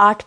8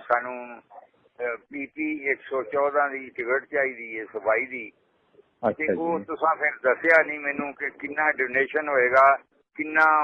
ਸਾਨੂੰ ਪੀਪੀ 114 ਦੀ ਟਿਕਟ ਚਾਹੀਦੀ ਹੈ ਸਫਾਈ ਦੀ, ਤੇ ਉਹ ਤੁਸੀਂ ਫਿਰ ਦੱਸਿਆ ਨਹੀਂ ਮੈਨੂੰ ਕਿ ਕਿੰਨਾ ਡੋਨੇਸ਼ਨ ਹੋਏਗਾ, ਕਿੰਨਾ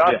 10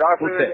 10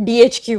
DHQ।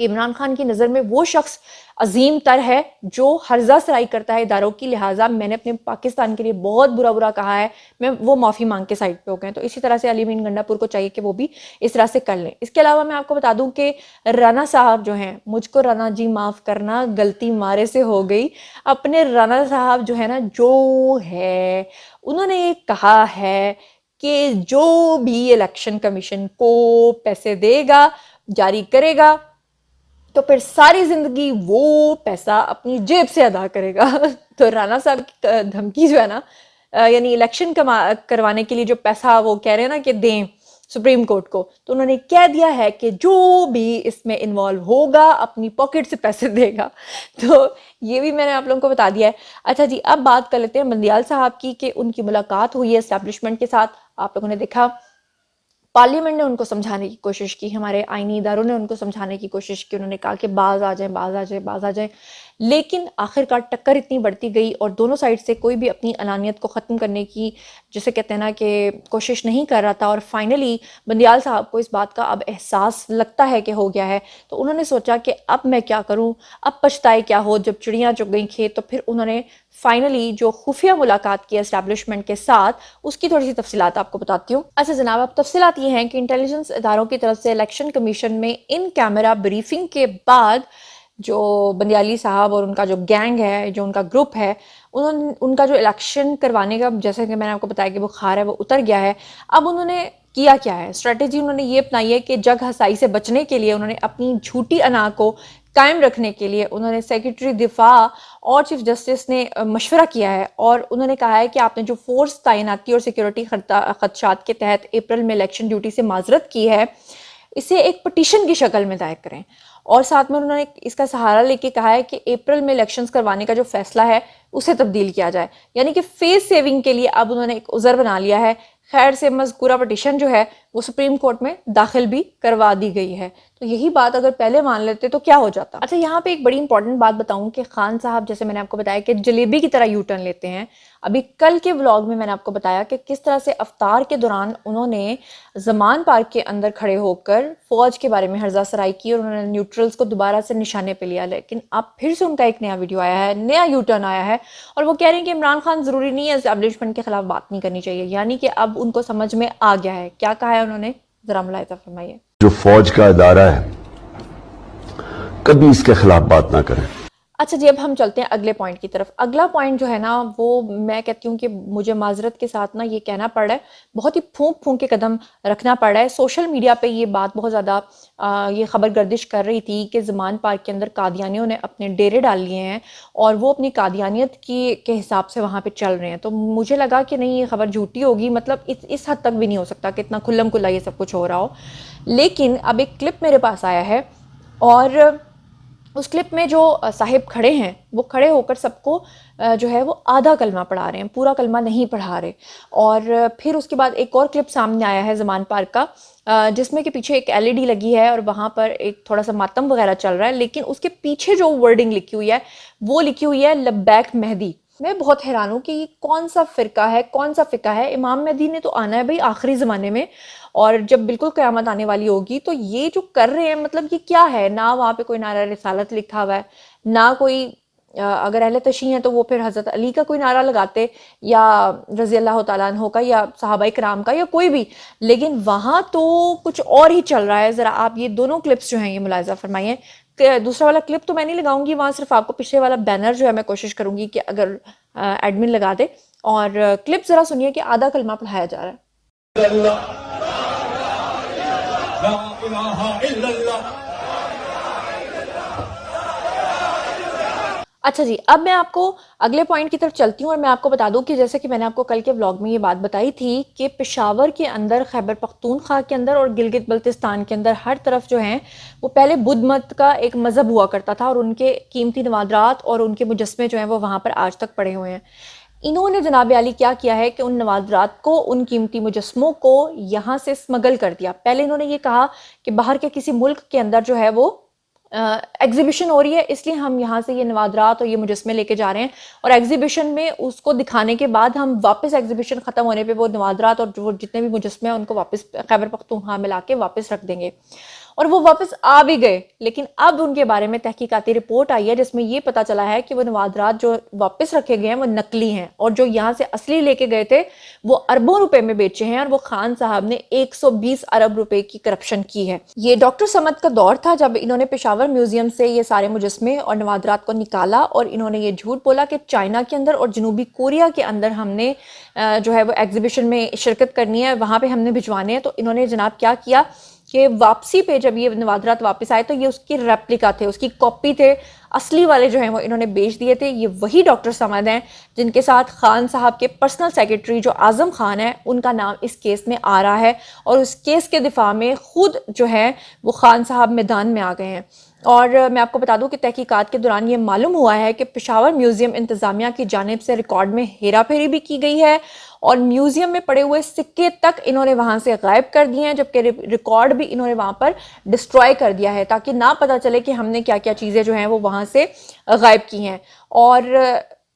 کہ عمران خان کی نظر میں وہ شخص عظیم تر ہے جو ہرزہ سرائی کرتا ہے اداروں کی، لہٰذا میں نے اپنے پاکستان کے لیے بہت برا کہا ہے، میں وہ معافی مانگ کے سائڈ پہ ہو گئے. تو اسی طرح سے علی امین گنڈا پور کو چاہیے کہ وہ بھی اس طرح سے کر لیں. اس کے علاوہ میں آپ کو بتا دوں کہ رانا صاحب جو ہیں، مجھ کو رانا جی معاف کرنا، غلطی مارے سے ہو گئی. اپنے رانا صاحب جو ہے نا، جو ہے انہوں نے یہ کہا ہے کہ جو بھی الیکشن کمیشن کو پیسے دے گا، جاری کرے گا، تو پھر ساری زندگی وہ پیسہ اپنی جیب سے ادا کرے گا. تو رانا صاحب کی دھمکی جو ہے نا، یعنی الیکشن کروانے کے لیے جو پیسہ وہ کہہ رہے ہیں نا کہ دیں سپریم کورٹ کو، تو انہوں نے کہہ دیا ہے کہ جو بھی اس میں انوالو ہوگا اپنی پاکٹ سے پیسے دے گا. تو یہ بھی میں نے آپ لوگوں کو بتا دیا ہے. اچھا جی، اب بات کر لیتے ہیں بندیال صاحب کی کہ ان کی ملاقات ہوئی ہے اسٹیبلشمنٹ کے ساتھ. آپ لوگوں نے دیکھا پارلیمنٹ نے ان کو سمجھانے کی کوشش کی، ہمارے آئینی اداروں نے ان کو سمجھانے کی کوشش کی، انہوں نے کہا کہ باز آ جائیں، لیکن آخرکار ٹکر اتنی بڑھتی گئی اور دونوں سائڈ سے کوئی بھی اپنی انانیت کو ختم کرنے کی، جسے کہتے ہیں نا کہ کوشش نہیں کر رہا تھا. اور فائنلی بندیال صاحب کو اس بات کا اب احساس لگتا ہے کہ ہو گیا ہے، تو انہوں نے سوچا کہ اب میں کیا کروں، اب پچھتائے کیا ہو، جب چڑیاں چگ گئیں کھیت. تو پھر انہوں نے فائنلی جو خفیہ ملاقات کی اسٹیبلشمنٹ کے ساتھ، اس کی تھوڑی سی تفصیلات آپ کو بتاتی ہوں. اچھا جناب، اب تفصیلات یہ ہیں کہ انٹیلیجنس اداروں کی طرف سے الیکشن کمیشن میں ان کیمرہ بریفنگ کے بعد جو بندیالی صاحب اور ان کا جو گینگ ہے، جو ان کا گروپ ہے، ان کا جو الیکشن کروانے کا، جیسے کہ میں نے آپ کو بتایا کہ بخار ہے وہ اتر گیا ہے. اب انہوں نے کیا ہے اسٹریٹجی، انہوں نے یہ اپنائی ہے کہ جگ ہسائی سے بچنے کے لیے، انہوں نے اپنی جھوٹی انا کو قائم رکھنے کے لیے، انہوں نے سیکرٹری دفاع اور چیف جسٹس نے مشورہ کیا ہے، اور انہوں نے کہا ہے کہ آپ نے جو فورس تعیناتی اور سیکیورٹی خدشات کے تحت اپریل میں الیکشن ڈیوٹی سے معذرت کی ہے، اسے ایک پٹیشن کی شکل میں دائر کریں. اور ساتھ میں انہوں نے اس کا سہارا لے کے کہا ہے کہ اپریل میں الیکشنز کروانے کا جو فیصلہ ہے اسے تبدیل کیا جائے. یعنی کہ فیس سیونگ کے لیے اب انہوں نے ایک عذر بنا لیا ہے. خیر سے مذکورہ پٹیشن جو ہے وہ سپریم کورٹ میں داخل بھی کروا دی گئی ہے. تو یہی بات اگر پہلے مان لیتے تو کیا ہو جاتا. اچھا، یہاں پہ ایک بڑی امپورٹنٹ بات بتاؤں کہ خان صاحب، جیسے میں نے آپ کو بتایا کہ جلیبی کی طرح یو ٹرن لیتے ہیں. ابھی کل کے ولاگ میں نے آپ کو بتایا کہ کس طرح سے افطار کے دوران انہوں نے زمان پارک کے اندر کھڑے ہو کر فوج کے بارے میں ہرزہ سرائی کی اور انہوں نے نیوٹرلز کو دوبارہ سے نشانے پہ لیا. لیکن اب پھر سے ان کا ایک نیا ویڈیو آیا ہے، نیا یو ٹرن آیا ہے، اور وہ کہہ رہے ہیں کہ عمران خان ضروری نہیں ہے اسٹیبلشمنٹ کے خلاف بات نہیں کرنی چاہیے. یعنی کہ اب ان کو سمجھ میں آ گیا ہے. کیا کہا ہے انہوں نے، ذرا ملاحظہ فرمائیے. جو فوج کا ادارہ ہے کبھی اس کے خلاف بات نہ کریں. اچھا جی، اب ہم چلتے ہیں اگلے پوائنٹ کی طرف. اگلا پوائنٹ جو ہے نا، وہ میں کہتی ہوں کہ مجھے معذرت کے ساتھ نا یہ کہنا پڑ رہا ہے، بہت ہی پھونک کے قدم رکھنا پڑ رہا ہے. سوشل میڈیا پہ یہ بات بہت زیادہ یہ خبر گردش کر رہی تھی کہ زمان پارک کے اندر قادیانیوں نے اپنے ڈیرے ڈال لیے ہیں اور وہ اپنی قادیانیت کے حساب سے وہاں پہ چل رہے ہیں. تو مجھے لگا کہ نہیں، یہ خبر جھوٹی ہوگی، مطلب اس حد تک بھی نہیں ہو سکتا کہ اتنا کھلم کھلا یہ سب کچھ ہو رہا ہو. لیکن اب ایک کلپ میرے پاس آیا ہے، اور اس کلپ میں جو صاحب کھڑے ہیں وہ کھڑے ہو کر سب کو جو ہے وہ آدھا کلمہ پڑھا رہے ہیں، پورا کلمہ نہیں پڑھا رہے. اور پھر اس کے بعد ایک اور کلپ سامنے آیا ہے زمان پارک کا، جس میں کہ پیچھے ایک LED لگی ہے اور وہاں پر ایک تھوڑا سا ماتم وغیرہ چل رہا ہے، لیکن اس کے پیچھے جو ورڈنگ لکھی ہوئی ہے وہ لکھی ہوئی ہے لبیک مہدی. میں بہت حیران ہوں کہ یہ کون سا فرقہ ہے، کون سا فقہ ہے. امام مہدی نے تو آنا ہے بھائی آخری زمانے میں، اور جب بالکل قیامت آنے والی ہوگی تو یہ جو کر رہے ہیں، مطلب یہ کیا ہے؟ نہ وہاں پہ کوئی نعرہ رسالت لکھا ہوا ہے، نہ کوئی اگر اہل تشیع ہیں تو وہ پھر حضرت علی کا کوئی نعرہ لگاتے، یا رضی اللہ تعالیٰ عنہ کا، یا صحابہ کرام کا، یا کوئی بھی. لیکن وہاں تو کچھ اور ہی چل رہا ہے. ذرا آپ یہ دونوں کلپس جو ہیں یہ ملاحظہ فرمائیے. دوسرا والا کلپ تو میں نہیں لگاؤں گی، وہاں صرف آپ کو پچھلے والا بینر جو ہے میں کوشش کروں گی کہ اگر ایڈمن لگا دے. اور کلپ ذرا سنیے کہ آدھا کلمہ پڑھایا جا رہا ہے. اچھا جی، اب میں آپ کو اگلے پوائنٹ کی طرف چلتی ہوں، اور میں آپ کو بتا دوں کہ جیسے کہ میں نے آپ کو کل کے ولاگ میں یہ بات بتائی تھی کہ پشاور کے اندر، خیبر پختونخوا کے اندر اور گلگت بلتستان کے اندر ہر طرف جو ہیں وہ پہلے بدھ مت کا ایک مذہب ہوا کرتا تھا، اور ان کے قیمتی نوادرات اور ان کے مجسمے جو ہیں وہ وہاں پر آج تک پڑے ہوئے ہیں. انہوں نے جناب علی کیا کیا ہے کہ ان نوادرات کو، ان قیمتی مجسموں کو یہاں سے اسمگل کر دیا. پہلے انہوں نے یہ کہا کہ باہر کے کسی ملک کے اندر جو ہے وہ ایگزیبیشن ہو رہی ہے، اس لیے ہم یہاں سے یہ نوادرات اور یہ مجسمے لے کے جا رہے ہیں، اور ایگزیبیشن میں اس کو دکھانے کے بعد ہم واپس ایگزیبیشن ختم ہونے پہ وہ نوادرات اور جو جتنے بھی مجسمے ہیں ان کو واپس خیبر پختونخوا میں لا کے واپس رکھ دیں گے. اور وہ واپس آ بھی گئے. لیکن اب ان کے بارے میں تحقیقاتی رپورٹ آئی ہے جس میں یہ پتا چلا ہے کہ وہ نوادرات جو واپس رکھے گئے ہیں وہ نقلی ہیں, اور جو یہاں سے اصلی لے کے گئے تھے وہ اربوں روپے میں بیچے ہیں, اور وہ خان صاحب نے 120 ارب روپے کی کرپشن کی ہے. یہ ڈاکٹر صمد کا دور تھا جب انہوں نے پشاور میوزیم سے یہ سارے مجسمے اور نوادرات کو نکالا, اور انہوں نے یہ جھوٹ بولا کہ چائنا کے اندر اور جنوبی کوریا کے اندر ہم نے جو ہے وہ ایگزیبیشن میں شرکت کرنی ہے, وہاں پہ ہم نے بھجوانے ہیں. تو انہوں نے جناب کیا کیا کہ واپسی پہ جب یہ نوادرات واپس آئے تو یہ اس کی ریپلیکا تھے, اس کی کاپی تھے, اصلی والے جو ہیں وہ انہوں نے بیچ دیے تھے. یہ وہی ڈاکٹر صمد ہیں جن کے ساتھ خان صاحب کے پرسنل سیکرٹری جو اعظم خان ہے ان کا نام اس کیس میں آ رہا ہے, اور اس کیس کے دفاع میں خود جو ہے وہ خان صاحب میدان میں آ گئے ہیں. اور میں آپ کو بتا دوں کہ تحقیقات کے دوران یہ معلوم ہوا ہے کہ پشاور میوزیم انتظامیہ کی جانب سے ریکارڈ میں ہیرا پھیری بھی کی گئی ہے, اور میوزیم میں پڑے ہوئے سکے تک انہوں نے وہاں سے غائب کر دیے ہیں, جبکہ ریکارڈ بھی انہوں نے وہاں پر ڈسٹروائے کر دیا ہے تاکہ نہ پتہ چلے کہ ہم نے کیا کیا چیزیں جو ہیں وہ وہاں سے غائب کی ہیں. اور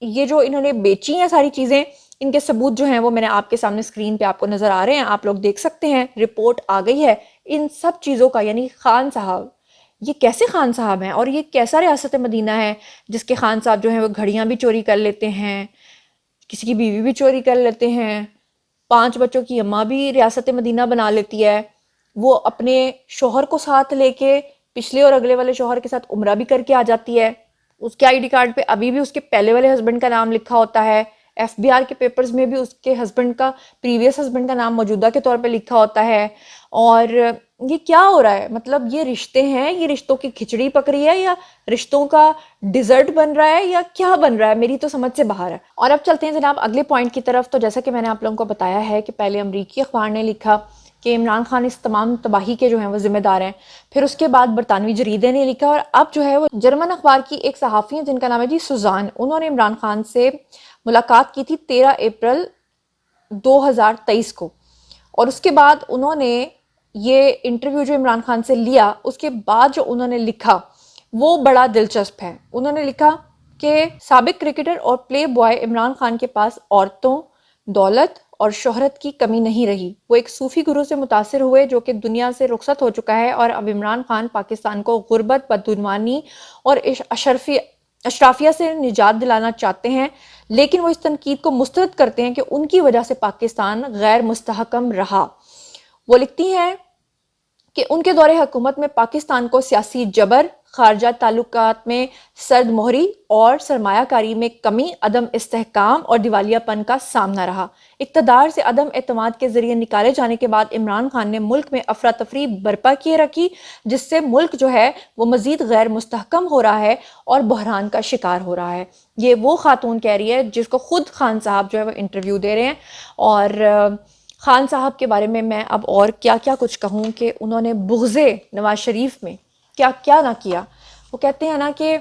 یہ جو انہوں نے بیچی ہیں ساری چیزیں, ان کے ثبوت جو ہیں وہ میں نے آپ کے سامنے اسکرین پہ آپ کو نظر آ رہے ہیں, آپ لوگ دیکھ سکتے ہیں. رپورٹ آ گئی ہے ان سب چیزوں کا. یعنی خان صاحب, یہ کیسے خان صاحب ہیں, اور یہ کیسا ریاست مدینہ ہے جس کے خان صاحب جو ہیں وہ گھڑیاں بھی چوری کر لیتے ہیں, کسی کی بیوی بھی چوری کر لیتے ہیں, 5 بچوں کی اماں بھی ریاست مدینہ بنا لیتی ہے, وہ اپنے شوہر کو ساتھ لے کے پچھلے اور اگلے والے شوہر کے ساتھ عمرہ بھی کر کے آ جاتی ہے. اس کے آئی ڈی کارڈ پہ ابھی بھی اس کے پہلے والے ہسبینڈ کا نام لکھا ہوتا ہے, ایف بی آر کے پیپرز میں بھی اس کے ہسبینڈ کا, پریویس ہسبینڈ کا نام موجودہ کے طور پہ لکھا ہوتا ہے. اور یہ کیا ہو رہا ہے؟ مطلب یہ رشتے ہیں, یہ رشتوں کی کھچڑی پک رہی ہے, یا رشتوں کا ڈیزرٹ بن رہا ہے, یا کیا بن رہا ہے؟ میری تو سمجھ سے باہر ہے. اور اب چلتے ہیں جناب اگلے پوائنٹ کی طرف. تو جیسا کہ میں نے آپ لوگوں کو بتایا ہے کہ پہلے امریکی اخبار نے لکھا کہ عمران خان اس تمام تباہی کے جو ہیں وہ ذمہ دار ہیں, پھر اس کے بعد برطانوی جریدے نے لکھا, اور اب جو ہے وہ جرمن اخبار کی ایک صحافی ہیں جن کا نام ہے سوزان, انہوں نے عمران خان سے ملاقات کی تھی 13 اپریل 2023 کو, اور اس کے بعد انہوں نے یہ انٹرویو جو عمران خان سے لیا, اس کے بعد جو انہوں نے لکھا وہ بڑا دلچسپ ہے. انہوں نے لکھا کہ سابق کرکٹر اور پلے بوائے عمران خان کے پاس عورتوں, دولت اور شہرت کی کمی نہیں رہی. وہ ایک صوفی گرو سے متاثر ہوئے جو کہ دنیا سے رخصت ہو چکا ہے, اور اب عمران خان پاکستان کو غربت, بدعنوانی اور اشرافیہ سے نجات دلانا چاہتے ہیں, لیکن وہ اس تنقید کو مسترد کرتے ہیں کہ ان کی وجہ سے پاکستان غیر مستحکم رہا. وہ لکھتی ہیں کہ ان کے دور حکومت میں پاکستان کو سیاسی جبر, خارجہ تعلقات میں سرد مہری اور سرمایہ کاری میں کمی, عدم استحکام اور دیوالیہ پن کا سامنا رہا. اقتدار سے عدم اعتماد کے ذریعے نکالے جانے کے بعد عمران خان نے ملک میں افراتفری برپا کیے رکھی, جس سے ملک جو ہے وہ مزید غیر مستحکم ہو رہا ہے اور بحران کا شکار ہو رہا ہے. یہ وہ خاتون کہہ رہی ہے جس کو خود خان صاحب جو ہے وہ انٹرویو دے رہے ہیں. اور خان صاحب کے بارے میں اب اور کیا کیا کچھ کہوں کہ انہوں نے بغض نواز شریف میں کیا کیا نہ کیا. وہ کہتے ہیں نا کہ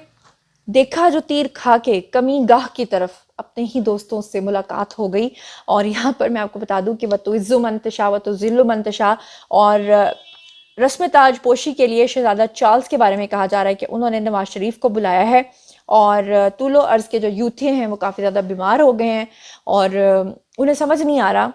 دیکھا جو تیر کھا کے کمی گاہ کی طرف اپنے ہی دوستوں سے ملاقات ہو گئی. اور یہاں پر میں آپ کو بتا دوں کہ وَتُعِزُّ مَن تَشَاءُ وَتُذِلُّ مَن تَشَاءُ, اور رسم تاج پوشی کے لیے شہزادہ چارلز کے بارے میں کہا جا رہا ہے کہ انہوں نے نواز شریف کو بلایا ہے, اور طول و عرض کے جو یوتھے ہیں وہ کافی زیادہ بیمار ہو گئے ہیں, اور انہیں سمجھ نہیں آ رہا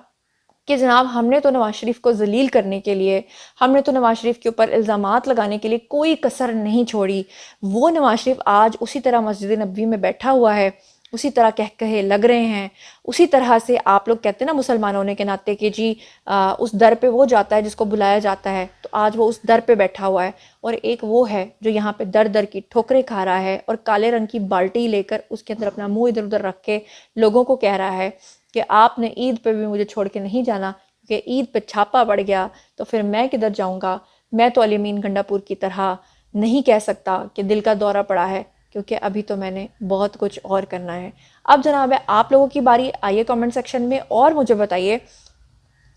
کہ جناب ہم نے تو نواز شریف کو ذلیل کرنے کے لیے, ہم نے تو نواز شریف کے اوپر الزامات لگانے کے لیے کوئی کسر نہیں چھوڑی. وہ نواز شریف آج اسی طرح مسجد نبوی میں بیٹھا ہوا ہے, اسی طرح کہے لگ رہے ہیں, اسی طرح سے آپ لوگ کہتے ہیں نا مسلمان ہونے کے ناطے کہ جی اس در پہ وہ جاتا ہے جس کو بلایا جاتا ہے, تو آج وہ اس در پہ بیٹھا ہوا ہے. اور ایک وہ ہے جو یہاں پہ در در کی ٹھوکریں کھا رہا ہے, اور کالے رنگ کی بالٹی لے کر اس کے اندر اپنا منہ ادھر ادھر رکھ کے لوگوں کو کہہ رہا ہے کہ آپ نے عید پہ بھی مجھے چھوڑ کے نہیں جانا, کہ عید پہ چھاپا پڑ گیا تو پھر میں کدھر جاؤں گا. میں تو علی امین گنڈا پور کی طرح نہیں کہہ سکتا کہ دل کا دورہ پڑا ہے, کیونکہ ابھی تو میں نے بہت کچھ اور کرنا ہے. اب جناب ہے آپ لوگوں کی باری, آئیے کامنٹ سیکشن میں اور مجھے بتائیے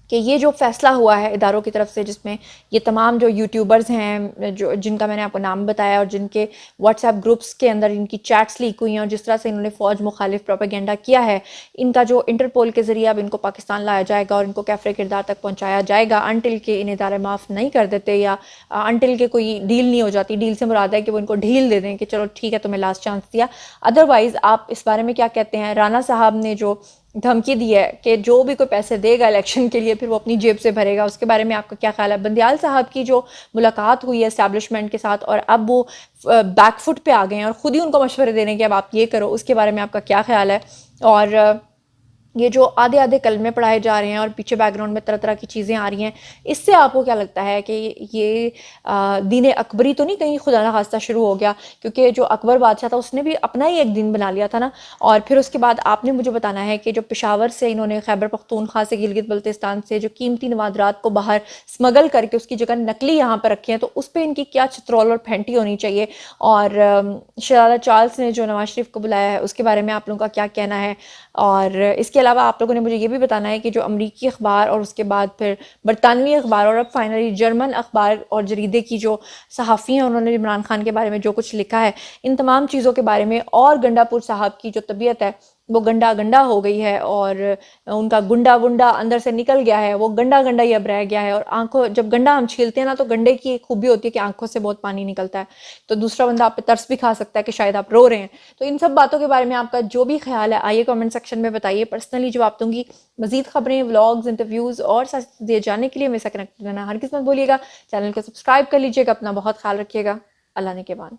کہ یہ جو فیصلہ ہوا ہے اداروں کی طرف سے, جس میں یہ تمام جو یوٹیوبرز ہیں جو جن کا میں نے آپ کو نام بتایا, اور جن کے واٹس ایپ گروپس کے اندر ان کی چیٹس لیک ہوئی ہیں, اور جس طرح سے انہوں نے فوج مخالف پروپیگنڈا کیا ہے, ان کا جو انٹرپول کے ذریعے اب ان کو پاکستان لایا جائے گا اور ان کو کیفر کردار تک پہنچایا جائے گا انٹل کہ انہیں ادارے معاف نہیں کر دیتے, یا انٹل کہ کوئی ڈیل نہیں ہو جاتی. ڈیل سے مراد ہے کہ وہ ان کو ڈھیل دے دیں کہ چلو ٹھیک ہے تمہیں لاسٹ چانس دیا. ادروائز آپ اس بارے میں کیا کہتے ہیں؟ رانا صاحب نے جو دھمکی دی ہے کہ جو بھی کوئی پیسے دے گا الیکشن کے لیے پھر وہ اپنی جیب سے بھرے گا. اس کے بارے میں آپ کا کیا خیال ہے؟ بندیال صاحب کی جو ملاقات ہوئی ہے اسٹیبلشمنٹ کے ساتھ اور اب وہ بیک فٹ پہ آ گئے ہیں اور خود ہی ان کو مشورے دینے کہ اب آپ یہ کرو, اس کے بارے میں آپ کا کیا خیال ہے؟ اور یہ جو آدھے آدھے کلمے پڑھائے جا رہے ہیں اور پیچھے بیک گراؤنڈ میں طرح طرح کی چیزیں آ رہی ہیں, اس سے آپ کو کیا لگتا ہے کہ یہ دین اکبری تو نہیں کہیں خدا نخواستہ شروع ہو گیا؟ کیونکہ جو اکبر بادشاہ تھا اس نے بھی اپنا ہی ایک دین بنا لیا تھا نا. اور پھر اس کے بعد آپ نے مجھے بتانا ہے کہ جو پشاور سے انہوں نے خیبر پختونخوا سے گلگت بلتستان سے جو قیمتی نوادرات کو باہر اسمگل کر کے اس کی جگہ نقلی یہاں پر رکھے ہیں, تو اس پہ ان کی کیا چترول اور پھینٹی ہونی چاہیے؟ اور شہزادہ چارلس نے جو نواز شریف کو بلایا ہے اس کے بارے میں آپ لوگوں کا کیا کہنا ہے؟ اور اس کے علاوہ آپ لوگوں نے مجھے یہ بھی بتانا ہے کہ جو امریکی اخبار اور اس کے بعد پھر برطانوی اخبار اور اب فائنلی جرمن اخبار اور جریدے کی جو صحافی ہیں انہوں نے عمران خان کے بارے میں جو کچھ لکھا ہے, ان تمام چیزوں کے بارے میں, اور گنڈا پور صاحب کی جو طبیعت ہے وہ گنڈا گنڈا ہو گئی ہے اور ان کا گنڈا ونڈا اندر سے نکل گیا ہے, وہ گنڈا گنڈا ہی اب رہ گیا ہے. اور آنکھوں, جب گنڈا ہم چھیلتے ہیں نا تو گنڈے کی ایک خوبی ہوتی ہے کہ آنکھوں سے بہت پانی نکلتا ہے, تو دوسرا بندہ آپ پہ ترس بھی کھا سکتا ہے کہ شاید آپ رو رہے ہیں. تو ان سب باتوں کے بارے میں آپ کا جو بھی خیال ہے آئیے کامنٹ سیکشن میں بتائیے. پرسنلی جواب دوں گی. مزید خبریں, ولاگز, انٹرویوز اور ساتھ دیے جانے کے لیے میرے ساتھ کنیکٹ کرنا ہرگز مت بھولیے گا. چینل کو سبسکرائب کر لیجیے گا. اپنا بہت خیال رکھیے گا. اللہ نے کے بان.